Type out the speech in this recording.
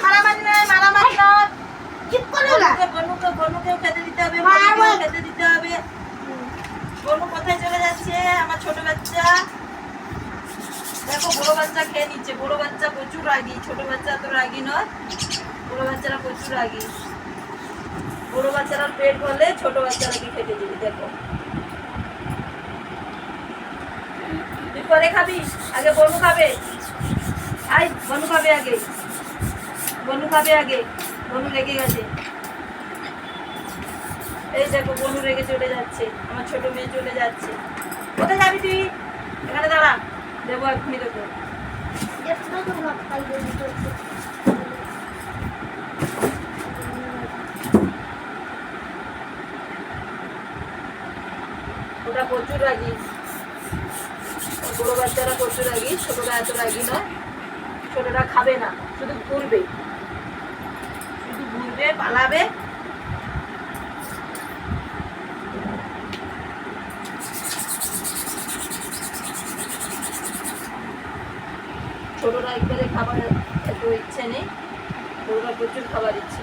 মারামারি নয়, মারামারি নয়। বনুকেও খেতে দিতে হবে, বনুকেও খেতে দিতে হবে। বনু কোথায় চলে যাচ্ছে? আমার ছোট বাচ্চা দেখো, বড় বাচ্চা খেয়ে নিচ্ছে। বড় বাচ্চা প্রচুর রাগী, ছোট বাচ্চা তো রাগী নয়। বড় বাচ্চারা প্রচুর রাগী। বড় বাচ্চারা পেট ভরলে ছোট বাচ্চারাকে খেতে দিবি। দেখো, তুই পরে খাবি, আগে বনু খাবে। আই, বনু খাবে আগে, বনু খাবে আগে। বনু রেগে গেছে। এই দেখো, বনু রেগে চলে যাচ্ছে। আমার ছোট মেয়ে চলে যাচ্ছে। কোথায় যাবি তুই? এখানে দাঁড়া, দেবো এক্ষুনি দেবো। ওটা প্রচুর রাগী। বড় বাচ্চারা প্রচুর রাগী, ছোটরা এত রাগী নয়। ছোটরা খাবে না, শুধু ঘুরবে, শুধু ঘুরবে, পালাবে। ছোটরা একবারে খাবার এত ইচ্ছে নেই, বড়রা প্রচুর খাবার ইচ্ছে।